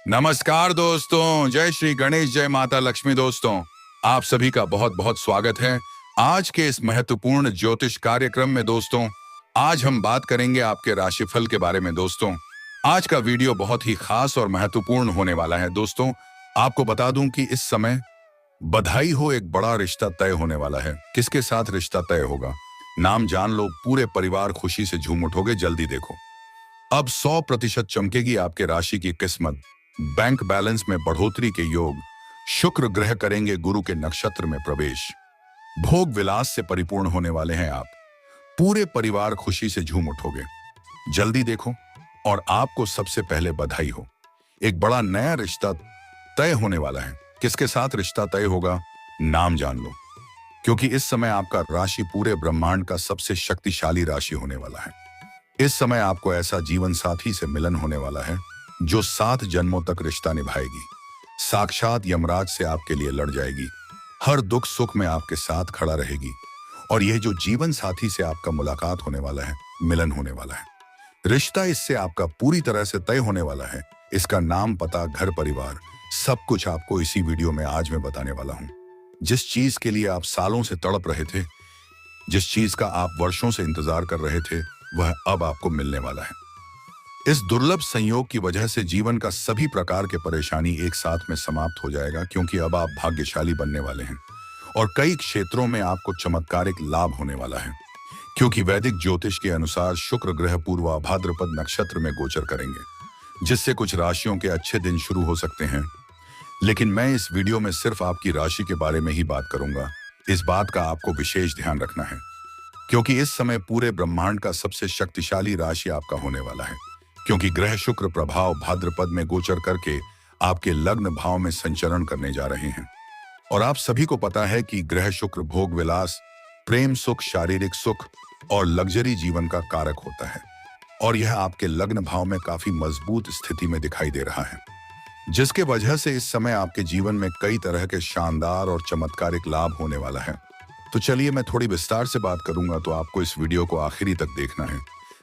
नमस्कार दोस्तों, जय श्री गणेश, जय माता लक्ष्मी। दोस्तों, आप सभी का बहुत बहुत स्वागत है आज के इस महत्वपूर्ण ज्योतिष कार्यक्रम में। दोस्तों, आज हम बात करेंगे आपके राशिफल के बारे में। दोस्तों, आज का वीडियो बहुत ही खास और महत्वपूर्ण होने वाला है। दोस्तों, आपको बता दूं कि इस समय बधाई हो, एक बड़ा रिश्ता तय होने वाला है। किसके साथ रिश्ता तय होगा, नाम जान लो, पूरे परिवार खुशी से झूम उठोगे। जल्दी देखो, अब 100% चमकेगी आपके राशि की किस्मत। बैंक बैलेंस में बढ़ोतरी के योग, शुक्र ग्रह करेंगे गुरु के नक्षत्र में प्रवेश, भोग विलास से परिपूर्ण होने वाले हैं आप। पूरे परिवार खुशी से झूम उठोगे। जल्दी देखो, और आपको सबसे पहले बधाई हो, एक बड़ा नया रिश्ता तय होने वाला है। किसके साथ रिश्ता तय होगा, नाम जान लो, क्योंकि इस समय आपका राशि पूरे ब्रह्मांड का सबसे शक्तिशाली राशि होने वाला है। इस समय आपको ऐसा जीवन साथी से मिलन होने वाला है जो 7 जन्मों तक रिश्ता निभाएगी, साक्षात यमराज से आपके लिए लड़ जाएगी, हर दुख सुख में आपके साथ खड़ा रहेगी। और यह जो जीवन साथी से आपका मुलाकात होने वाला है, मिलन होने वाला है, रिश्ता इससे आपका पूरी तरह से तय होने वाला है। इसका नाम, पता, घर परिवार, सब कुछ आपको इसी वीडियो में आज मैं बताने वाला हूं। जिस चीज के लिए आप सालों से तड़प रहे थे, जिस चीज का आप वर्षों से इंतजार कर रहे थे, वह अब आपको मिलने वाला है। इस दुर्लभ संयोग की वजह से जीवन का सभी प्रकार के परेशानी एक साथ में समाप्त हो जाएगा, क्योंकि अब आप भाग्यशाली बनने वाले हैं और कई क्षेत्रों में आपको चमत्कारिक लाभ होने वाला है। क्योंकि वैदिक ज्योतिष के अनुसार शुक्र ग्रह पूर्वा भाद्रपद नक्षत्र में गोचर करेंगे, जिससे कुछ राशियों के अच्छे दिन शुरू हो सकते हैं। लेकिन मैं इस वीडियो में सिर्फ आपकी राशि के बारे में ही बात करूंगा। इस बात का आपको विशेष ध्यान रखना है, क्योंकि इस समय पूरे ब्रह्मांड का सबसे शक्तिशाली राशि आपका होने वाला है। क्योंकि ग्रह शुक्र प्रभाव भाद्रपद में गोचर करके आपके लग्न भाव में संचरण करने जा रहे हैं। और आप सभी को पता है कि ग्रह शुक्र भोग विलास, प्रेम सुख, शारीरिक सुख और लग्जरी जीवन का कारक होता है। और यह आपके लग्न भाव में काफी मजबूत स्थिति में दिखाई दे रहा है, जिसके वजह से इस समय आपके जीवन में कई तरह के शानदार और चमत्कारिक लाभ होने वाला है। तो चलिए, मैं थोड़ी विस्तार से बात करूंगा, तो आपको इस वीडियो को आखिरी तक देखना है,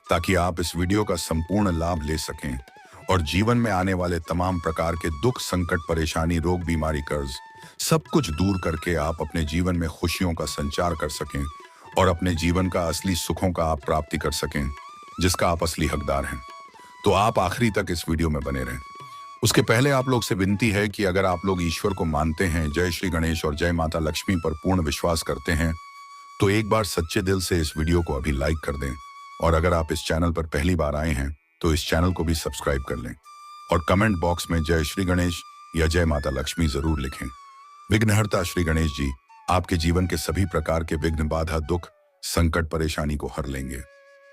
ताकि आप इस वीडियो का संपूर्ण लाभ ले सकें और जीवन में आने वाले तमाम प्रकार के दुख, संकट, परेशानी, रोग, बीमारी, कर्ज, सब कुछ दूर करके आप अपने जीवन में खुशियों का संचार कर सकें और अपने जीवन का असली सुखों का आप प्राप्ति कर सकें, जिसका आप असली हकदार हैं। तो आप आखिरी तक इस वीडियो में बने रहें। उसके पहले आप लोग से विनती है कि अगर आप लोग ईश्वर को मानते हैं, जय श्री गणेश और जय माता लक्ष्मी पर पूर्ण विश्वास करते हैं, तो एक बार सच्चे दिल से इस वीडियो को अभी लाइक कर दें। और अगर आप इस चैनल पर पहली बार आए हैं, तो इस चैनल को भी सब्सक्राइब कर लें और कमेंट बॉक्स में जय श्री गणेश या जय माता लक्ष्मी जरूर लिखें। विघ्नहर्ता श्री गणेश जी आपके जीवन के सभी प्रकार के विघ्न, बाधा, दुख, संकट, परेशानी को हर लेंगे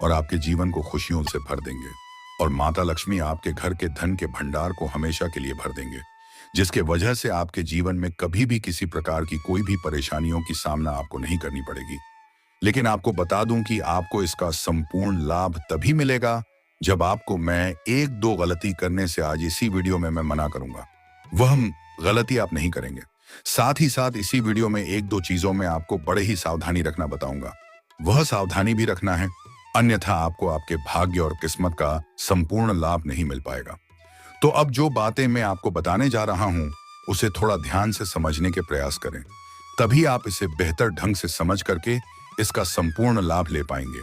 और आपके जीवन को खुशियों से भर देंगे। और माता लक्ष्मी आपके घर के धन के भंडार को हमेशा के लिए भर देंगे, जिसके वजह से आपके जीवन में कभी भी किसी प्रकार की कोई भी परेशानियों की सामना आपको नहीं करनी पड़ेगी। लेकिन आपको बता दूं कि आपको इसका संपूर्ण लाभ तभी मिलेगा जब आपको मैं 1-2 गलती करने से आज इसी वीडियो में मैं मना करूंगा। वह गलती आप नहीं करेंगे। साथ ही साथ इसी वीडियो में 1-2 चीजों में आपको बड़े ही सावधानी रखना बताऊंगा। वह सावधानी भी रखना है, अन्यथा आपको आपके भाग्य और किस्मत का संपूर्ण लाभ नहीं मिल पाएगा। तो अब जो बातें मैं आपको बताने जा रहा हूं, उसे थोड़ा ध्यान से समझने के प्रयास करें, तभी आप इसे बेहतर ढंग से समझ करके इसका संपूर्ण लाभ ले पाएंगे,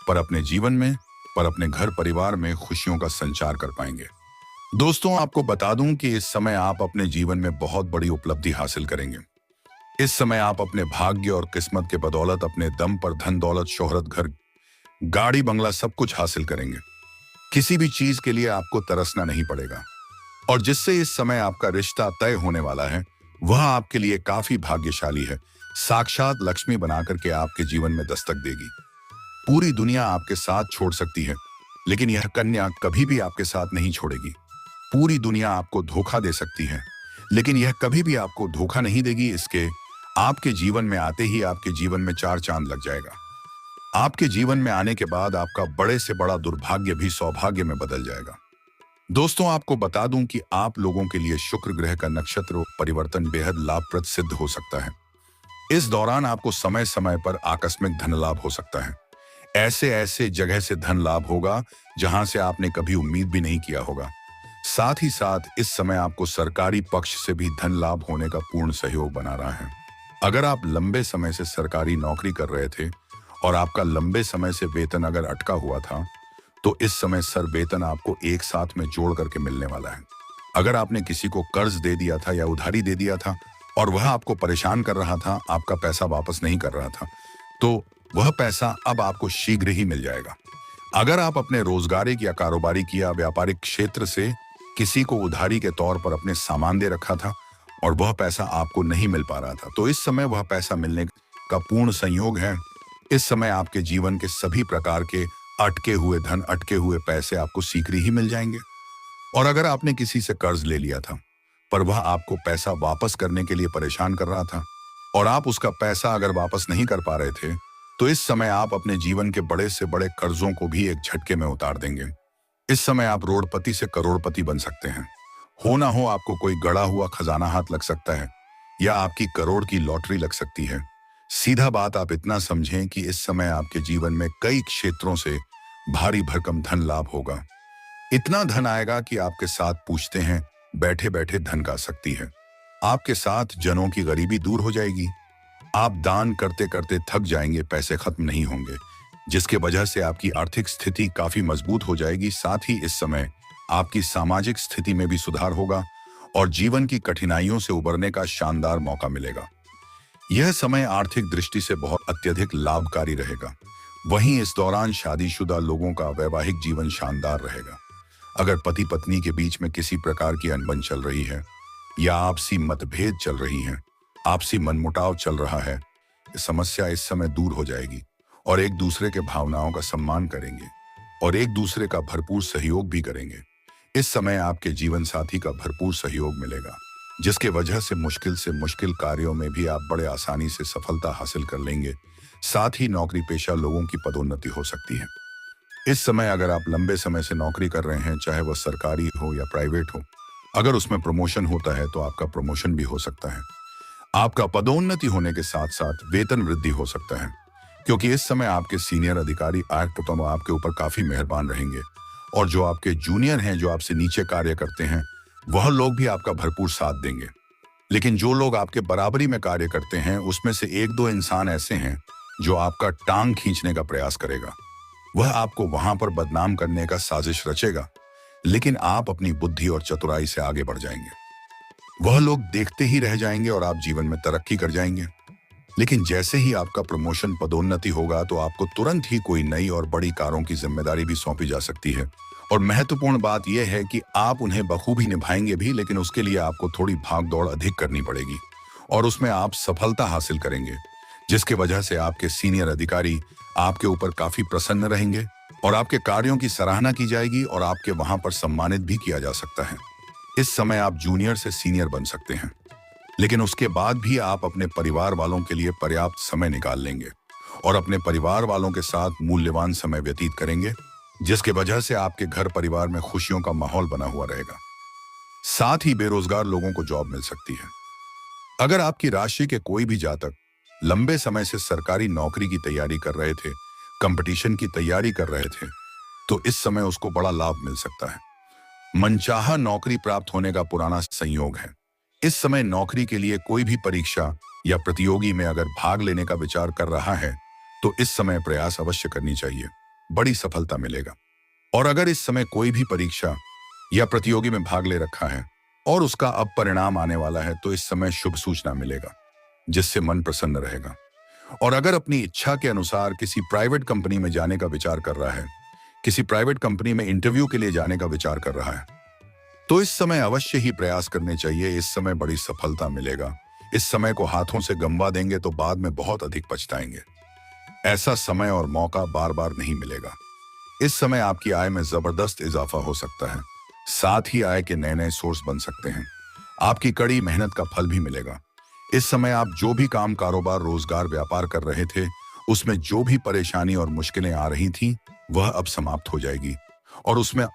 पर अपने जीवन में, पर अपने घर परिवार में खुशियों का संचार कर पाएंगे। दोस्तों, आपको बता दूं कि इस समय आप अपने जीवन में बहुत बड़ी उपलब्धि हासिल करेंगे। इस समय आप अपने भाग्य और किस्मत के बदौलत अपने दम पर धन दौलत, शोहरत, घर, गाड़ी, बंगला सब कुछ हासिल करेंगे। किसी भी चीज के लिए आपको तरसना नहीं पड़ेगा। और जिससे इस समय आपका रिश्ता तय होने वाला है, वह आपके लिए काफी भाग्यशाली है। साक्षात लक्ष्मी बनाकर के आपके जीवन में दस्तक देगी। पूरी दुनिया आपके साथ छोड़ सकती है, लेकिन यह कन्या कभी भी आपके साथ नहीं छोड़ेगी। पूरी दुनिया आपको धोखा दे सकती है, लेकिन यह कभी भी आपको धोखा नहीं देगी। इसके आपके जीवन में आते ही आपके जीवन में 4 चांद लग जाएगा। आपके जीवन में आने के बाद आपका बड़े से बड़ा दुर्भाग्य भी सौभाग्य में बदल जाएगा। दोस्तों, आपको बता दूं कि आप लोगों के लिए शुक्र ग्रह का नक्षत्र परिवर्तन बेहद लाभप्रद सिद्ध हो सकता है। इस दौरान आपको समय समय पर आकस्मिक धन लाभ हो सकता है। ऐसे ऐसे जगह से धन लाभ होगा जहां से आपने कभी उम्मीद भी नहीं किया होगा। साथ ही साथ इस समय आपको सरकारी पक्ष से भी धन लाभ होने का पूर्ण सहयोग बना रहा है। अगर आप लंबे समय से सरकारी नौकरी कर रहे थे और आपका लंबे समय से वेतन अगर अटका हुआ था, तो इस समय सर वेतन आपको एक साथ में जोड़ करके मिलने वाला है। अगर आपने किसी को कर्ज दे दिया था या उधारी दे दिया था और वह आपको परेशान कर रहा था, आपका पैसा वापस नहीं कर रहा था, तो वह पैसा अब आपको शीघ्र ही मिल जाएगा। अगर आप अपने रोजगारिक या कारोबारिक या व्यापारिक क्षेत्र से किसी को उधारी के तौर पर अपने सामान दे रखा था और वह पैसा आपको नहीं मिल पा रहा था, तो इस समय वह पैसा मिलने का पूर्ण संयोग है। इस समय आपके जीवन के सभी प्रकार के अटके हुए धन, अटके हुए पैसे आपको शीघ्र ही मिल जाएंगे। और अगर आपने किसी से कर्ज ले लिया था पर वह आपको पैसा वापस करने के लिए परेशान कर रहा था और आप उसका पैसा अगर वापस नहीं कर पा रहे थे, तो इस समय आप अपने जीवन के बड़े से बड़े कर्जों को भी एक झटके में उतार देंगे। इस समय आप रोडपति से करोड़पति बन सकते हैं। हो ना हो आपको कोई गड़ा हुआ खजाना हाथ लग सकता है या आपकी करोड़ की लॉटरी लग सकती है। सीधा बात आप इतना समझें कि इस समय आपके जीवन में कई क्षेत्रों से भारी भरकम धन लाभ होगा। इतना धन आएगा कि आपके साथ पूछते हैं बैठे बैठे धन का सकती है। आपके साथ जनों की गरीबी दूर हो जाएगी। आप दान करते करते थक जाएंगे, पैसे खत्म नहीं होंगे, जिसके वजह से आपकी आर्थिक स्थिति काफी मजबूत हो जाएगी। साथ ही इस समय आपकी सामाजिक स्थिति में भी सुधार होगा और जीवन की कठिनाइयों से उबरने का शानदार मौका मिलेगा। यह समय आर्थिक दृष्टि से बहुत अत्यधिक लाभकारी रहेगा। वहीं इस दौरान शादीशुदा लोगों का वैवाहिक जीवन शानदार रहेगा। अगर पति पत्नी के बीच में किसी प्रकार की अनबन चल रही है या आपसी मतभेद चल रही हैं, आपसी मनमुटाव चल रहा है, समस्या इस समय दूर हो जाएगी और एक दूसरे के भावनाओं का सम्मान करेंगे और एक दूसरे का भरपूर सहयोग भी करेंगे। इस समय आपके जीवन साथी का भरपूर सहयोग मिलेगा, जिसके वजह से मुश्किल कार्यों में भी आप बड़े आसानी से सफलता हासिल कर लेंगे। साथ ही नौकरी पेशा लोगों की पदोन्नति हो सकती है। इस समय अगर आप लंबे समय से नौकरी कर रहे हैं, चाहे वह सरकारी हो या प्राइवेट हो, अगर उसमें प्रमोशन होता है तो आपका प्रमोशन भी हो सकता है। आपका पदोन्नति होने के साथ साथ वेतन वृद्धि हो सकता है, क्योंकि इस समय आपके सीनियर अधिकारी आपके ऊपर काफी मेहरबान रहेंगे और जो आपके जूनियर हैं, जो आपसे नीचे कार्य करते हैं, वह लोग भी आपका भरपूर साथ देंगे। लेकिन जो लोग आपके बराबरी में कार्य करते हैं, उसमें से एक दो इंसान ऐसे हैं जो आपका टांग खींचने का प्रयास करेगा। वह आपको वहां पर बदनाम करने का साजिश रचेगा, लेकिन आप अपनी बुद्धि और चतुराई से आगे बढ़ जाएंगे। वह लोग देखते ही रह जाएंगे और आप जीवन में तरक्की कर जाएंगे। लेकिन जैसे ही आपका प्रमोशन, पदोन्नति होगा, तो आपको तुरंत ही कोई नई और बड़ी कारों की जिम्मेदारी भी सौंपी जा सकती है। और महत्वपूर्ण बात यह है कि आप उन्हें बखूबी निभाएंगे भी, लेकिन उसके लिए आपको थोड़ी भाग दौड़ अधिक करनी पड़ेगी और उसमें आप सफलता हासिल करेंगे, जिसके वजह से आपके सीनियर अधिकारी आपके ऊपर काफी प्रसन्न रहेंगे और आपके कार्यों की सराहना की जाएगी और आपके वहां पर सम्मानित भी किया जा सकता है। इस समय आप जूनियर से सीनियर बन सकते हैं, लेकिन उसके बाद भी आप अपने परिवार वालों के लिए पर्याप्त समय निकाल लेंगे और अपने परिवार वालों के साथ मूल्यवान समय व्यतीत करेंगे, जिसके वजह से आपके घर परिवार में खुशियों का माहौल बना हुआ रहेगा। साथ ही बेरोजगार लोगों को जॉब मिल सकती है। अगर आपकी राशि के कोई भी जातक लंबे समय से सरकारी नौकरी की तैयारी कर रहे थे, कंपटीशन की तैयारी कर रहे थे, तो इस समय उसको बड़ा लाभ मिल सकता है। मनचाहा नौकरी प्राप्त होने का पुराना संयोग है। इस समय नौकरी के लिए कोई भी परीक्षा या प्रतियोगी में अगर भाग लेने का विचार कर रहा है, तो इस समय प्रयास अवश्य करनी चाहिए, बड़ी सफलता मिलेगा। और अगर इस समय कोई भी परीक्षा या प्रतियोगी में भाग ले रखा है और उसका अब परिणाम आने वाला है, तो इस समय शुभ सूचना मिलेगा, जिससे मन प्रसन्न रहेगा। और अगर अपनी इच्छा के अनुसार किसी प्राइवेट कंपनी में जाने का विचार कर रहा है, किसी प्राइवेट कंपनी में इंटरव्यू के लिए जाने का विचार कर रहा है, तो इस समय अवश्य ही प्रयास करने चाहिए। इस समय बड़ी सफलता मिलेगा। इस समय को हाथों से गंवा देंगे तो बाद में बहुत अधिक पछताएंगे। ऐसा समय और मौका बार बार नहीं मिलेगा। इस समय आपकी आय में जबरदस्त इजाफा हो सकता है। साथ ही आय के नए नए सोर्स बन सकते हैं। आपकी कड़ी मेहनत का फल भी मिलेगा। इस समय आप जो भी काम, कारोबार, रोजगार, व्यापार कर रहे थे, उसमें जो भी परेशानी और मुश्किलें आ रही थी, वह अब समाप्त हो जाएगी और उसमें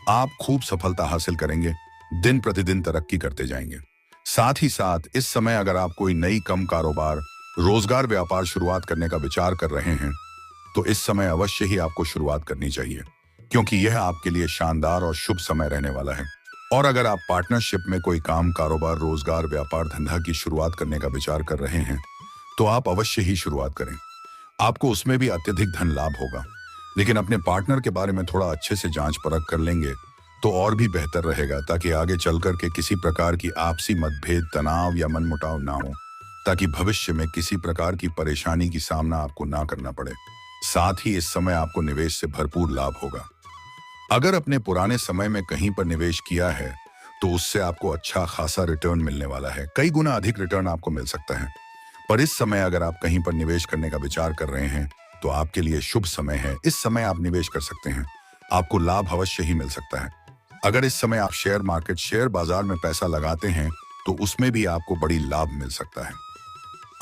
आप खूब सफलता हासिल करेंगे, दिन प्रतिदिन तरक्की करते जाएंगे। साथ ही साथ इस समय अगर आप कोई नई कम कारोबार, रोजगार, व्यापार शुरुआत करने का विचार कर रहे हैं, तो इस समय अवश्य ही आपको शुरुआत करनी चाहिए, क्योंकि यह आपके लिए शानदार और शुभ समय रहने वाला है। और अगर आप पार्टनरशिप में कोई काम, कारोबार, रोजगार, व्यापार, धंधा की शुरुआत करने का विचार कर रहे हैं, तो आप अवश्य ही शुरुआत करें। आपको उसमें भी अत्यधिक धन लाभ होगा। लेकिन अपने पार्टनर के बारे में थोड़ा अच्छे से जांच परख कर लेंगे तो और भी बेहतर रहेगा, ताकि आगे चलकर के किसी प्रकार की आपसी मतभेद, तनाव या मनमुटाव ना हो, ताकि भविष्य में किसी प्रकार की परेशानी की सामना आपको ना करना पड़े। साथ ही इस समय आपको निवेश से भरपूर लाभ होगा। अगर अपने पुराने समय में कहीं पर निवेश किया है तो उससे आपको अच्छा खासा रिटर्न मिलने वाला है, कई गुना अधिक रिटर्न आपको मिल सकता है। पर इस समय अगर आप कहीं पर निवेश करने का विचार कर रहे हैं तो आपके लिए शुभ समय है। इस समय आप निवेश कर सकते हैं, आपको लाभ अवश्य ही मिल सकता है। अगर इस समय आप शेयर मार्केट, शेयर बाजार में पैसा लगाते हैं तो उसमें भी आपको बड़ी लाभ मिल सकता है।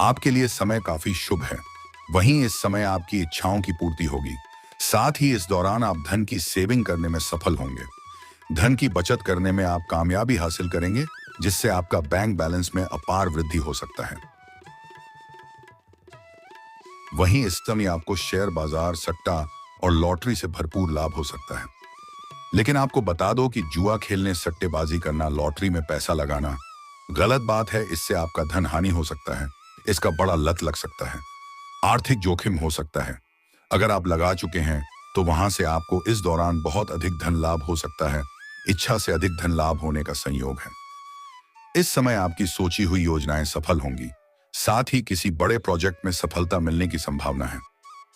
आपके लिए समय काफी शुभ है। वहीं इस समय आपकी इच्छाओं की पूर्ति होगी। साथ ही इस दौरान आप धन की सेविंग करने में सफल होंगे। धन की बचत करने में आप कामयाबी हासिल करेंगे, जिससे आपका बैंक बैलेंस में अपार वृद्धि हो सकता है। वहीं इस समय आपको शेयर बाजार, सट्टा और लॉटरी से भरपूर लाभ हो सकता है। लेकिन आपको बता दो कि जुआ खेलने, सट्टेबाजी करना, लॉटरी में पैसा लगाना गलत बात है। इससे आपका धन हानि हो सकता है, इसका बड़ा लत लग सकता है, आर्थिक जोखिम हो सकता है। अगर आप लगा चुके हैं तो वहां से आपको इस दौरान बहुत अधिक धन लाभ हो सकता है। इच्छा से अधिक धन लाभ होने का संयोग है। इस समय आपकी सोची हुई योजनाएं सफल होंगी। साथ ही किसी बड़े प्रोजेक्ट में सफलता मिलने की संभावना है।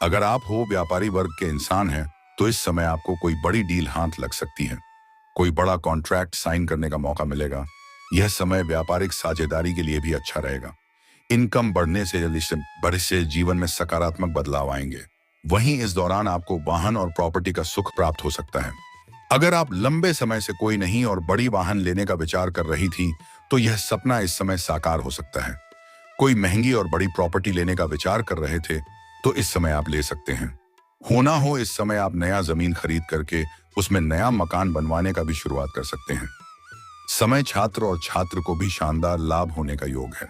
अगर आप हो व्यापारी वर्ग के इंसान हैं तो इस समय आपको कोई बड़ी डील हाथ लग सकती है, कोई बड़ा कॉन्ट्रैक्ट साइन करने का मौका मिलेगा। यह समय व्यापारिक साझेदारी के लिए भी अच्छा रहेगा। इनकम बढ़ने से जीवन में सकारात्मक बदलाव आएंगे। वहीं इस दौरान आपको वाहन और प्रॉपर्टी का सुख प्राप्त हो सकता है। अगर आप लंबे समय से कोई नहीं और बड़ी वाहन लेने का विचार कर रही थी तो यह सपना इस समय साकार हो सकता है। कोई महंगी और बड़ी प्रॉपर्टी लेने का विचार कर रहे थे तो इस समय आप ले सकते हैं। होना हो इस समय आप नया जमीन खरीद करके उसमें नया मकान बनवाने का भी शुरुआत कर सकते हैं। समय छात्र और छात्र को भी शानदार लाभ होने का योग है।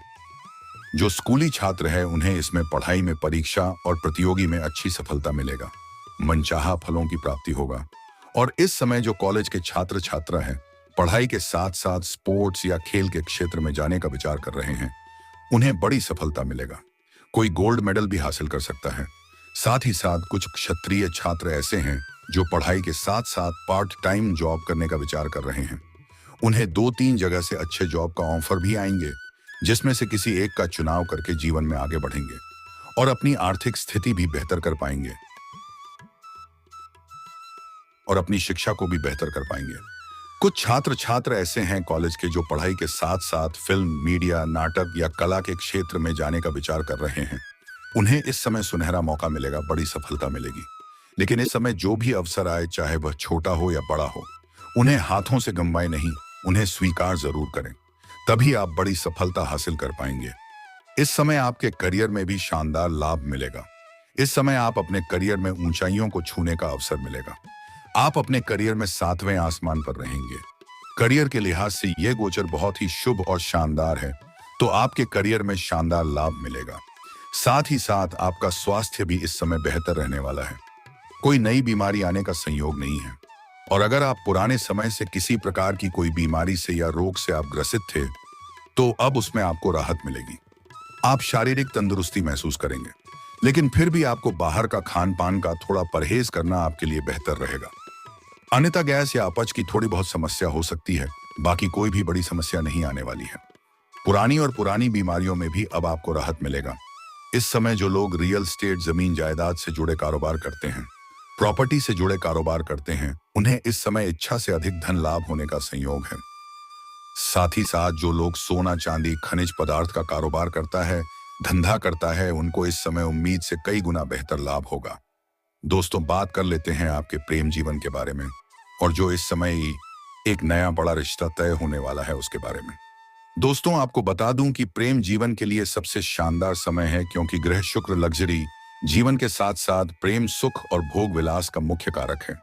जो स्कूली छात्र है उन्हें इसमें पढ़ाई में, परीक्षा और प्रतियोगी में अच्छी सफलता मिलेगा। मनचाहा फलों की प्राप्ति होगा। और इस समय जो कॉलेज के छात्र छात्रा हैं, पढ़ाई के साथ साथ स्पोर्ट्स या खेल के क्षेत्र में जाने का विचार कर रहे हैं, उन्हें बड़ी सफलता मिलेगा। कोई गोल्ड मेडल भी हासिल कर सकता है। साथ ही साथ कुछ क्षत्रिय छात्र ऐसे हैं जो पढ़ाई के साथ साथ पार्ट टाइम जॉब करने का विचार कर रहे हैं। उन्हें 2-3 जगह से अच्छे जॉब का ऑफर भी आएंगे, जिसमें से किसी एक का चुनाव करके जीवन में आगे बढ़ेंगे और अपनी आर्थिक स्थिति भी बेहतर कर पाएंगे और अपनी शिक्षा को भी बेहतर कर पाएंगे। कुछ छात्र छात्र ऐसे हैं कॉलेज के जो पढ़ाई के साथ साथ फिल्म, मीडिया, नाटक या कला के क्षेत्र में जाने का विचार कर रहे हैं। उन्हें इस समय सुनहरा मौका मिलेगा, बड़ी सफलता मिलेगी। लेकिन इस समय जो भी अवसर आए, चाहे वह छोटा हो या बड़ा हो, उन्हें हाथों से गंवाए नहीं, उन्हें स्वीकार जरूर करें। तभी आप बड़ी सफलता हासिल कर पाएंगे। इस समय आपके करियर में भी शानदार लाभ मिलेगा। इस समय आप अपने करियर में ऊंचाइयों को छूने का अवसर मिलेगा। आप अपने करियर में 7वें आसमान पर रहेंगे। करियर के लिहाज से यह गोचर बहुत ही शुभ और शानदार है, तो आपके करियर में शानदार लाभ मिलेगा। साथ ही साथ आपका स्वास्थ्य भी इस समय बेहतर रहने वाला है। कोई नई बीमारी आने का संयोग नहीं है। और अगर आप पुराने समय से किसी प्रकार की कोई बीमारी से या रोग से आप ग्रसित थे तो अब उसमें आपको राहत मिलेगी। आप शारीरिक तंदुरुस्ती महसूस करेंगे, लेकिन फिर भी आपको बाहर का खान पान का थोड़ा परहेज करना आपके लिए बेहतर रहेगा। अन्यथा गैस या अपच की थोड़ी बहुत समस्या हो सकती है, बाकी कोई भी बड़ी समस्या नहीं आने वाली है। पुरानी बीमारियों में भी अब आपको राहत मिलेगा। इस समय जो लोग रियल एस्टेट, जमीन जायदाद से जुड़े कारोबार करते हैं, प्रॉपर्टी से जुड़े कारोबार करते हैं, उन्हें इस समय इच्छा से अधिक धन लाभ होने का संयोग है। साथ ही साथ जो लोग सोना, चांदी, खनिज पदार्थ का कारोबार करता है, धंधा करता है, उनको इस समय उम्मीद से कई गुना बेहतर लाभ होगा। दोस्तों, बात कर लेते हैं आपके प्रेम जीवन के बारे में और जो इस समय एक नया बड़ा रिश्ता तय होने वाला है उसके बारे में। दोस्तों, आपको बता दूं कि प्रेम जीवन के लिए सबसे शानदार समय है, क्योंकि ग्रह शुक्र लग्जरी जीवन के साथ साथ प्रेम, सुख और भोग विलास का मुख्य कारक है।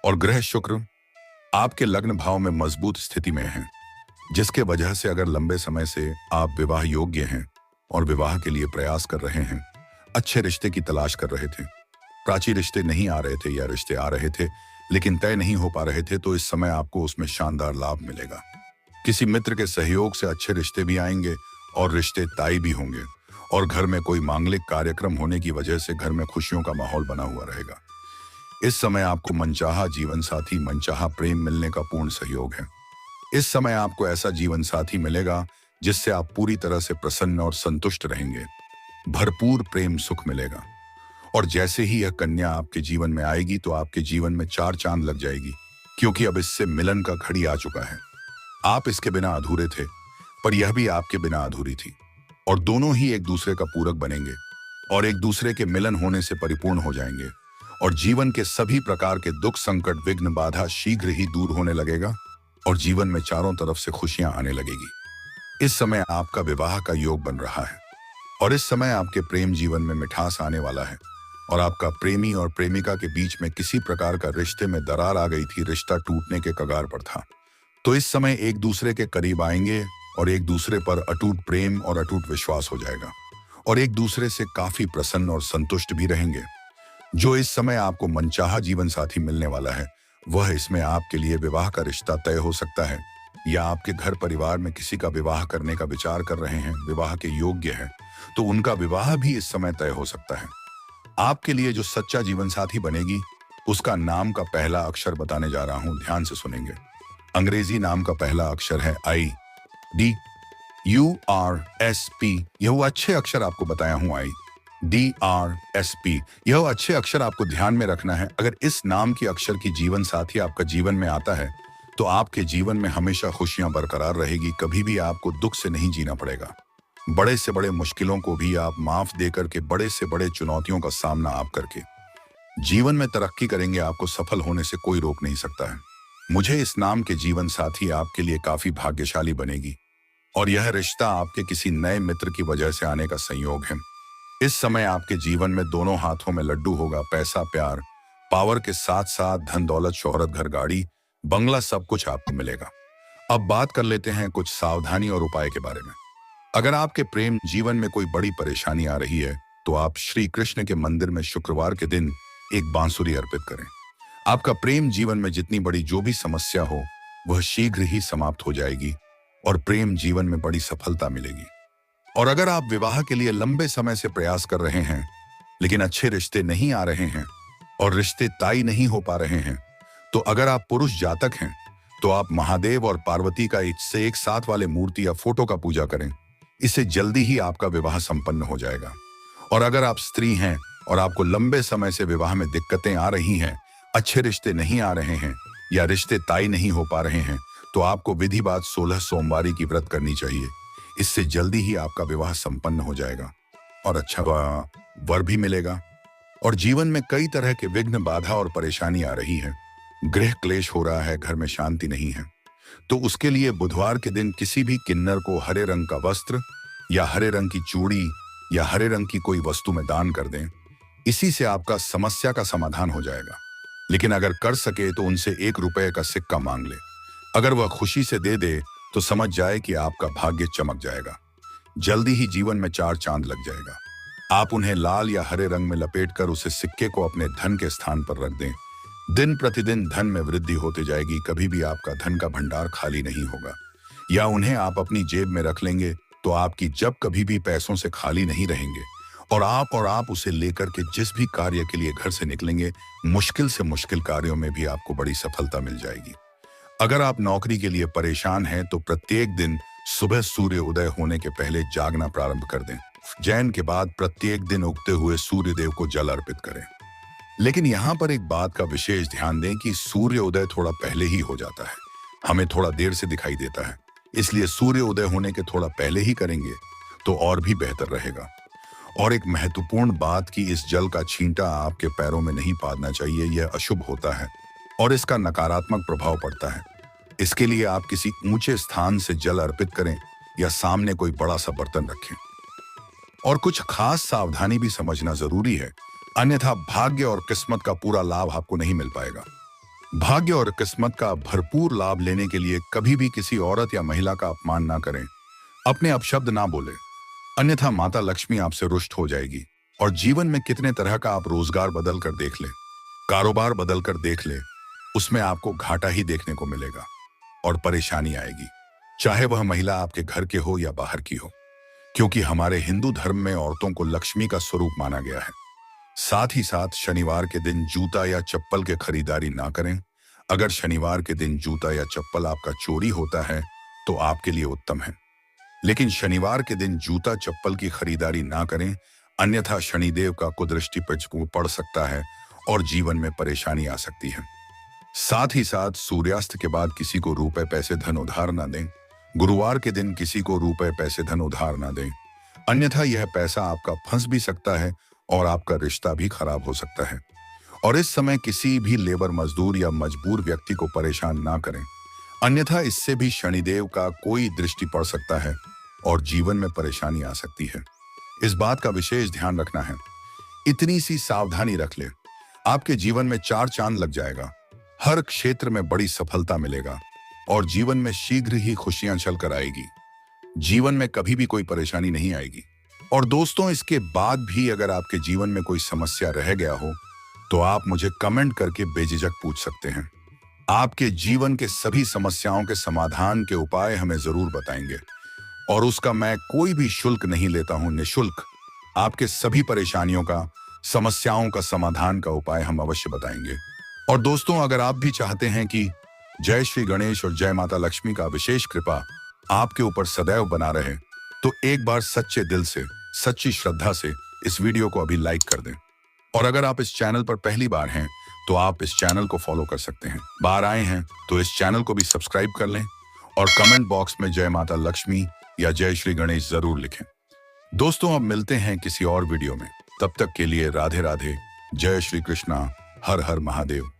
और ग्रह शुक्र आपके लग्न भाव में मजबूत स्थिति में है, जिसके वजह से अगर लंबे समय से आप विवाह योग्य हैं और विवाह के लिए प्रयास कर रहे हैं, अच्छे रिश्ते की तलाश कर रहे थे, प्राची रिश्ते नहीं आ रहे थे या रिश्ते आ रहे थे लेकिन तय नहीं हो पा रहे थे, तो इस समय आपको उसमें शानदार लाभ मिलेगा। किसी मित्र के सहयोग से अच्छे रिश्ते भी आएंगे और रिश्ते तय भी होंगे। और घर में कोई मांगलिक कार्यक्रम होने की वजह से घर में खुशियों का माहौल बना हुआ रहेगा। इस समय आपको मनचाहा जीवन साथी, मनचाहा प्रेम मिलने का पूर्ण सहयोग है। इस समय आपको ऐसा जीवन साथी मिलेगा जिससे आप पूरी तरह से प्रसन्न और संतुष्ट रहेंगे। भरपूर प्रेम सुख मिलेगा। और जैसे ही यह कन्या आपके जीवन में आएगी तो आपके जीवन में चार चांद लग जाएगी, क्योंकि अब इससे मिलन का घड़ी आ चुका है। आप इसके बिना अधूरे थे, पर यह भी आपके बिना अधूरी थी। और दोनों ही एक दूसरे का पूरक बनेंगे और एक दूसरे के मिलन होने से परिपूर्ण हो जाएंगे। और जीवन के सभी प्रकार के दुख, संकट, विघ्न, बाधा शीघ्र ही दूर होने लगेगा और जीवन में चारों तरफ से खुशियां आने लगेगी। इस समय आपका विवाह का योग बन रहा है और इस समय आपके प्रेम जीवन में मिठास आने वाला है। और आपका प्रेमी और प्रेमिका के बीच में किसी प्रकार का रिश्ते में दरार आ गई थी, रिश्ता टूटने के कगार पर था, तो इस समय एक दूसरे के करीब आएंगे और एक दूसरे पर अटूट प्रेम और अटूट विश्वास हो जाएगा और एक दूसरे से काफी प्रसन्न और संतुष्ट भी रहेंगे। जो इस समय आपको मनचाहा जीवन साथी मिलने वाला है, वह इसमें आपके लिए विवाह का रिश्ता तय हो सकता है, या आपके घर परिवार में किसी का विवाह करने का विचार कर रहे हैं, विवाह के योग्य है, तो उनका विवाह भी इस समय तय हो सकता है। आपके लिए जो सच्चा जीवन साथी बनेगी, उसका नाम का पहला अक्षर बताने जा रहा हूं, ध्यान से सुनेंगे। अंग्रेजी नाम का पहला अक्षर है IDURSP। यह अच्छे अक्षर आपको बताया हूं, IDRSP। यह अच्छे अक्षर आपको ध्यान में रखना है। अगर इस नाम के अक्षर की जीवन साथी आपका जीवन में आता है, तो आपके जीवन में हमेशा खुशियां बरकरार रहेगी। कभी भी आपको दुख से नहीं जीना पड़ेगा। बड़े से बड़े मुश्किलों को भी आप माफ देकर के, बड़े से बड़े चुनौतियों का सामना आप करके जीवन में तरक्की करेंगे। आपको सफल होने से कोई रोक नहीं सकता है। मुझे इस नाम के जीवन साथी आपके लिए काफी भाग्यशाली बनेगी और यह रिश्ता आपके किसी नए मित्र की वजह से आने का संयोग है। इस समय आपके जीवन में दोनों हाथों में लड्डू होगा। पैसा, प्यार, पावर के साथ साथ धन, दौलत, शोहरत, घर, गाड़ी, बंगला, सब कुछ आपको मिलेगा। अब बात कर लेते हैं कुछ सावधानी और उपाय के बारे में। अगर आपके प्रेम जीवन में कोई बड़ी परेशानी आ रही है, तो आप श्री कृष्ण के मंदिर में शुक्रवार के दिन एक बांसुरी अर्पित करें। आपका प्रेम जीवन में जितनी बड़ी जो भी समस्या हो, वह शीघ्र ही समाप्त हो जाएगी और प्रेम जीवन में बड़ी सफलता मिलेगी। और अगर आप विवाह के लिए लंबे समय से प्रयास कर रहे हैं, लेकिन अच्छे रिश्ते नहीं आ रहे हैं और रिश्ते तय नहीं हो पा रहे हैं, तो अगर आप पुरुष जातक हैं, तो आप महादेव और पार्वती का एक साथ वाले मूर्ति या फोटो का पूजा करें। इससे जल्दी ही आपका विवाह संपन्न हो जाएगा। और अगर आप स्त्री हैं और आपको लंबे समय से विवाह में दिक्कतें आ रही हैं, अच्छे रिश्ते नहीं आ रहे हैं या रिश्ते तय नहीं हो पा रहे हैं, तो आपको विधिवत 16 सोमवारी की व्रत करनी चाहिए। इससे जल्दी ही आपका विवाह संपन्न हो जाएगा और अच्छा वर भी मिलेगा। और जीवन में कई तरह के विघ्न, बाधा और परेशानी आ रही है, गृह क्लेश हो रहा है, घर में शांति नहीं है, तो उसके लिए बुधवार के दिन किसी भी किन्नर को हरे रंग का वस्त्र या हरे रंग की चूड़ी या हरे रंग की कोई वस्तु में दान कर दें। इसी से आपका समस्या का समाधान हो जाएगा। लेकिन अगर कर सके तो उनसे 1 रुपए का सिक्का मांग ले। अगर वह खुशी से दे दे तो समझ जाए कि आपका भाग्य चमक जाएगा। जल्दी ही जीवन में 4 चांद लग जाएगा। आप उन्हें लाल या हरे रंग में लपेटकर उसे सिक्के को अपने धन के स्थान पर रख दें। दिन प्रतिदिन धन में वृद्धि होती जाएगी। कभी भी आपका धन का भंडार खाली नहीं होगा। या उन्हें आप अपनी जेब में रख लेंगे तो आपकी जब कभी भी पैसों से खाली नहीं रहेंगे। और आप उसे लेकर के जिस भी कार्य के लिए घर से निकलेंगे, मुश्किल से मुश्किल कार्यों में भी आपको बड़ी सफलता मिल जाएगी। अगर आप नौकरी के लिए परेशान हैं, तो प्रत्येक दिन सुबह सूर्य उदय होने के पहले जागना प्रारंभ कर दें। जैन के बाद प्रत्येक दिन उगते हुए सूर्य देव को जल अर्पित करें। लेकिन यहाँ पर एक बात का विशेष ध्यान दें कि सूर्य उदय थोड़ा पहले ही हो जाता है, हमें थोड़ा देर से दिखाई देता है। इसलिए सूर्य उदय होने के थोड़ा पहले ही करेंगे तो और भी बेहतर रहेगा। और एक महत्वपूर्ण बात कि इस जल का छींटा आपके पैरों में नहीं पादना चाहिए, यह अशुभ होता है और इसका नकारात्मक प्रभाव पड़ता है। इसके लिए आप किसी ऊंचे स्थान से जल अर्पित करें या सामने कोई बड़ा सा बर्तन रखें। और कुछ खास सावधानी भी समझना जरूरी है, अन्यथा भाग्य और किस्मत का पूरा लाभ आपको नहीं मिल पाएगा। भाग्य और किस्मत का भरपूर लाभ लेने के लिए कभी भी किसी औरत या महिला का अपमान ना करें, अपने अपशब्द ना बोले, अन्यथा माता लक्ष्मी आपसे रुष्ट हो जाएगी। और जीवन में कितने तरह का आप रोजगार बदल कर देख ले, कारोबार बदल कर देख ले, उसमें आपको घाटा ही देखने को मिलेगा और परेशानी आएगी, चाहे वह महिला आपके घर के हो या बाहर की हो, क्योंकि हमारे हिंदू धर्म में औरतों को लक्ष्मी का स्वरूप माना गया है। साथ ही साथ शनिवार के दिन जूता या चप्पल के खरीदारी ना करें। अगर शनिवार के दिन जूता या चप्पल आपका चोरी होता है तो आपके लिए उत्तम है, लेकिन शनिवार के दिन जूता चप्पल की खरीदारी ना करें, अन्यथा शनिदेव का कुदृष्टि पड़ सकता है और जीवन में परेशानी आ सकती है। साथ ही साथ सूर्यास्त के बाद किसी को रुपए पैसे धन उधार ना दें। गुरुवार के दिन किसी को रुपए पैसे धन उधार ना दें, अन्यथा यह पैसा आपका फंस भी सकता है और आपका रिश्ता भी खराब हो सकता है। और इस समय किसी भी लेबर मजदूर या मजबूर व्यक्ति को परेशान ना करें, अन्यथा इससे भी शनिदेव का कोई दृष्टि पड़ सकता है और जीवन में परेशानी आ सकती है। इस बात का विशेष ध्यान रखना है। इतनी सी सावधानी रख ले, आपके जीवन में चार चांद लग जाएगा। हर क्षेत्र में बड़ी सफलता मिलेगा और जीवन में शीघ्र ही खुशियां चल कर आएगी। जीवन में कभी भी कोई परेशानी नहीं आएगी। और दोस्तों, इसके बाद भी अगर आपके जीवन में कोई समस्या रह गया हो तो आप मुझे कमेंट करके बेझिझक पूछ सकते हैं। आपके जीवन के सभी समस्याओं के समाधान के उपाय हमें जरूर बताएंगे और उसका मैं कोई भी शुल्क नहीं लेता हूं। निःशुल्क आपके सभी परेशानियों का, समस्याओं का समाधान का उपाय हम अवश्य बताएंगे। और दोस्तों, अगर आप भी चाहते हैं कि जय श्री गणेश और जय माता लक्ष्मी का विशेष कृपा आपके ऊपर सदैव बना रहे, तो एक बार सच्चे दिल से, सच्ची श्रद्धा से इस वीडियो को अभी लाइक कर दें। और अगर आप इस चैनल पर पहली बार हैं तो आप इस चैनल को फॉलो कर सकते हैं। बाहर आए हैं तो इस चैनल को भी सब्सक्राइब कर लें और कमेंट बॉक्स में जय माता लक्ष्मी या जय श्री गणेश जरूर लिखें। दोस्तों, अब मिलते हैं किसी और वीडियो में। तब तक के लिए राधे राधे, जय श्री कृष्णा, हर हर महादेव।